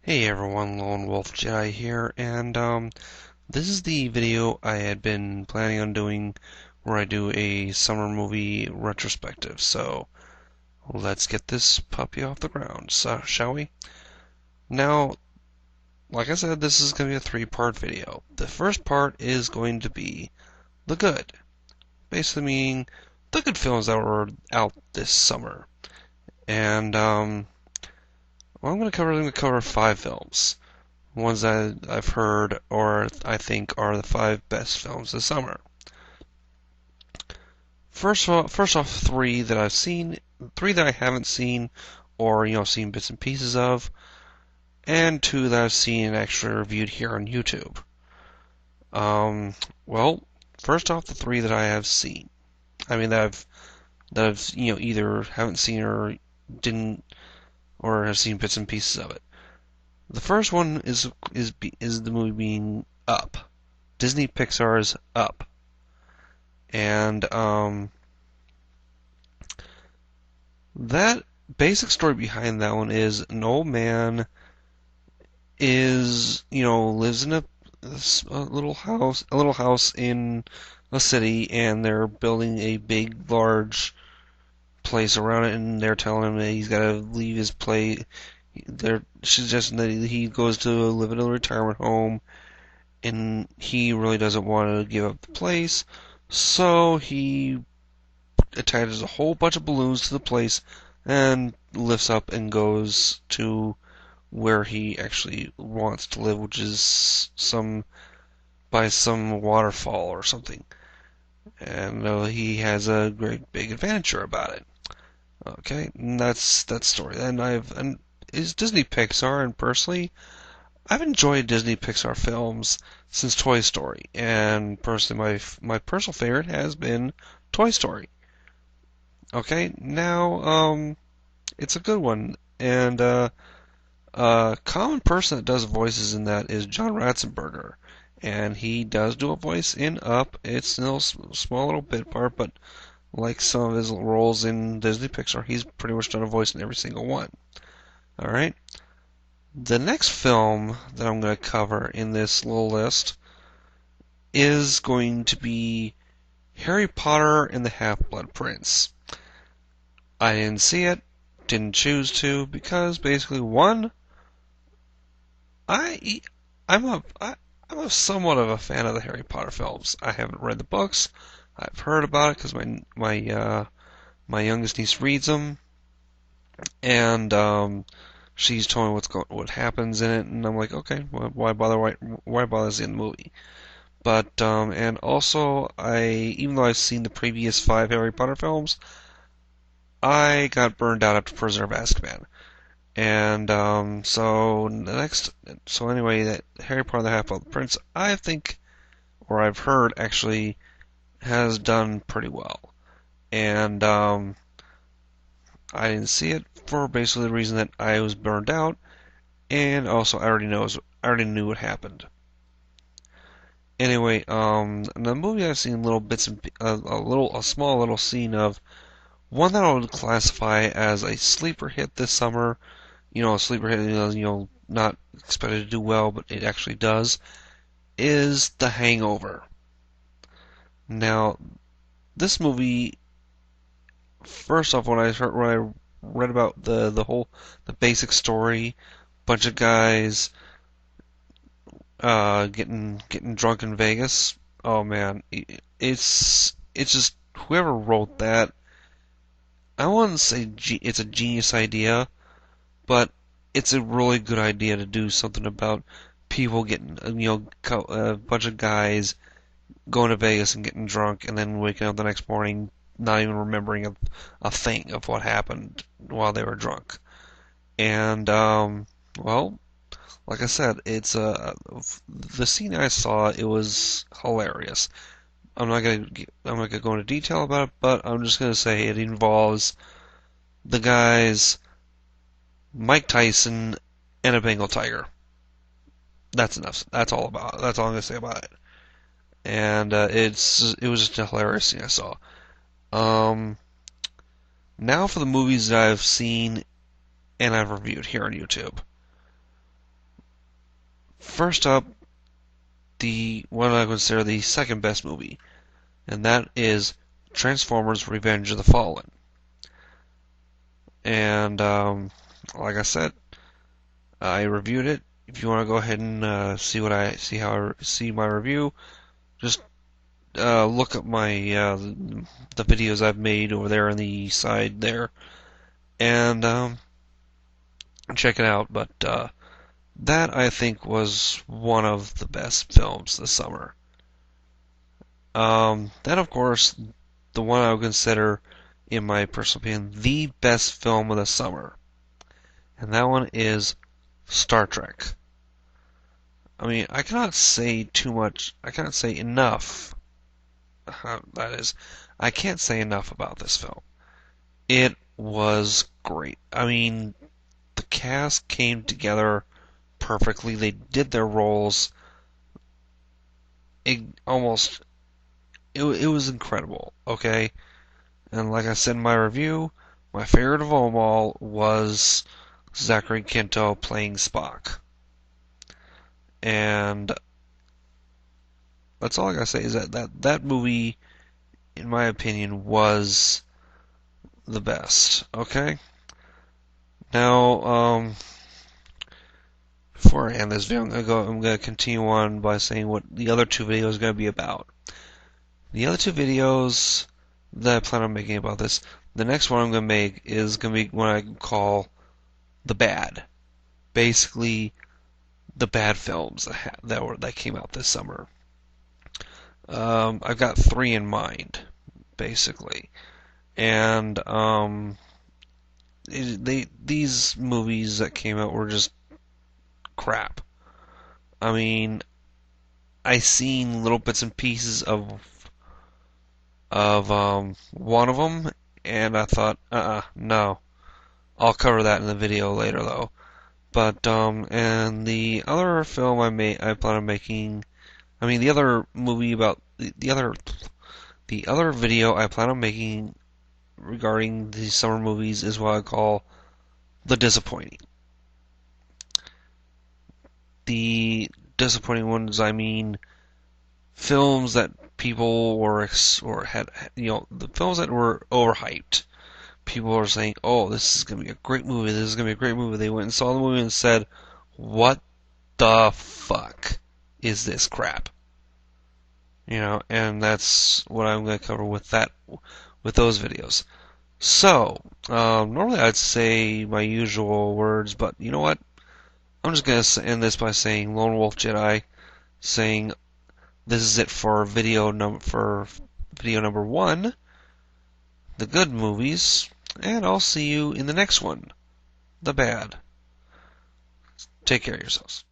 Hey everyone, Lone Wolf Jedi here, and this is the video I had been planning on doing where I do a summer movie retrospective. So let's get this puppy off the ground, so, shall we? Now, like I said, this is going to be a three-part video. The first part is going to be the good, basically meaning the good films that were out this summer. And what I'm going to cover 5 films. Ones that I've heard or I think are the 5 best films this summer. First off, 3 that I haven't seen, or seen bits and pieces of, and 2 that I've seen and actually reviewed here on YouTube. Um, well, first off, the 3 that I have seen. I mean that I've either haven't seen or didn't or have seen bits and pieces of it. The first one is the movie being Up. Disney Pixar's Up. And that basic story behind that one is an old man lives in a little house in a city, and they're building a big, large place around it, and they're telling him that he's got to leave his place. They're suggesting that he goes to live in a retirement home, and he really doesn't want to give up the place, so he attaches a whole bunch of balloons to the place and lifts up and goes to where he actually wants to live, which is by some waterfall or something. And he has a great big adventure about it. Okay, and that's that story. And is Disney Pixar, and personally, I've enjoyed Disney Pixar films since Toy Story, and personally, my personal favorite has been Toy Story. Okay, now it's a good one, and common person that does voices in that is John Ratzenberger, and he does do a voice in Up. It's still a small little bit part, but like some of his roles in Disney Pixar, he's pretty much done a voice in every single one. All right. The next film that I'm going to cover in this little list is going to be Harry Potter and the Half-Blood Prince. I didn't see it, didn't choose to, because basically, one, I I'm a somewhat of a fan of the Harry Potter films. I haven't read the books. I've heard about it because my youngest niece reads them, and she's told me what happens in it, and I'm like, okay, well, why bother seeing the movie? But and also, even though I've seen the previous 5 Harry Potter films, I got burned out after Prisoner of Azkaban. And so anyway, that Harry Potter and the Half-Blood Prince, I think, or I've heard actually, has done pretty well. And I didn't see it for basically the reason that I was burned out, and also I already knew what happened. Anyway, in the movie I've seen little bits and a small little scene of one that I would classify as a sleeper hit this summer. A sleeper hit, not expected to do well, but it actually does, is The Hangover. Now, this movie, first off, when I read about the basic story, bunch of guys getting drunk in Vegas. Oh man, it's just whoever wrote that. I wouldn't say it's a genius idea, but it's a really good idea to do something about people getting, a bunch of guys going to Vegas and getting drunk and then waking up the next morning not even remembering a thing of what happened while they were drunk. And, well, like I said, it's the scene I saw, it was hilarious. I'm not gonna go into detail about it, but I'm just gonna say it involves the guys Mike Tyson and a Bengal tiger. That's enough. That's all I'm gonna say about it. And it was just a hilarious thing I saw. Um, Now for the movies that I've seen and I've reviewed here on YouTube. First up, the what I consider the second best movie, and that is Transformers: Revenge of the Fallen. And like I said, I reviewed it. If you want to go ahead and see how I see my review, just look up my the videos I've made over there on the side there, and check it out. But that I think was one of the best films this summer. Then of course the one I would consider, in my personal opinion, the best film of the summer, and that one is Star Trek. I mean, I cannot say too much. I cannot say enough. That is, I can't say enough about this film. It was great. I mean, the cast came together perfectly. They did their roles. It almost it was incredible. Okay, and like I said in my review, my favorite of them all was Zachary Quinto playing Spock. And that's all I gotta say is that movie, in my opinion, was the best. Okay. Now, before I end this video, I'm gonna continue on by saying what the other two videos are gonna be about. The other two videos that I plan on making about this, the next one I'm gonna make is gonna be what I call the bad. Basically, the bad films that came out this summer. I've got three in mind, basically, and these movies that came out were just crap. I mean, I seen little bits and pieces of one of them, and I thought, no. I'll cover that in the video later, though. But and the other film I plan on making. I mean, the other movie about the other video I plan on making regarding the summer movies is what I call the disappointing. The disappointing ones, I mean, films that people were or had, the films that were overhyped. People are saying, "Oh, this is gonna be a great movie. This is gonna be a great movie." They went and saw the movie and said, "What the fuck is this crap?" And that's what I'm gonna cover with those videos. So, normally I'd say my usual words, but you know what? I'm just gonna end this by saying Lone Wolf Jedi, saying this is it for video number one, the good movies, and I'll see you in the next one, the bad. Take care of yourselves.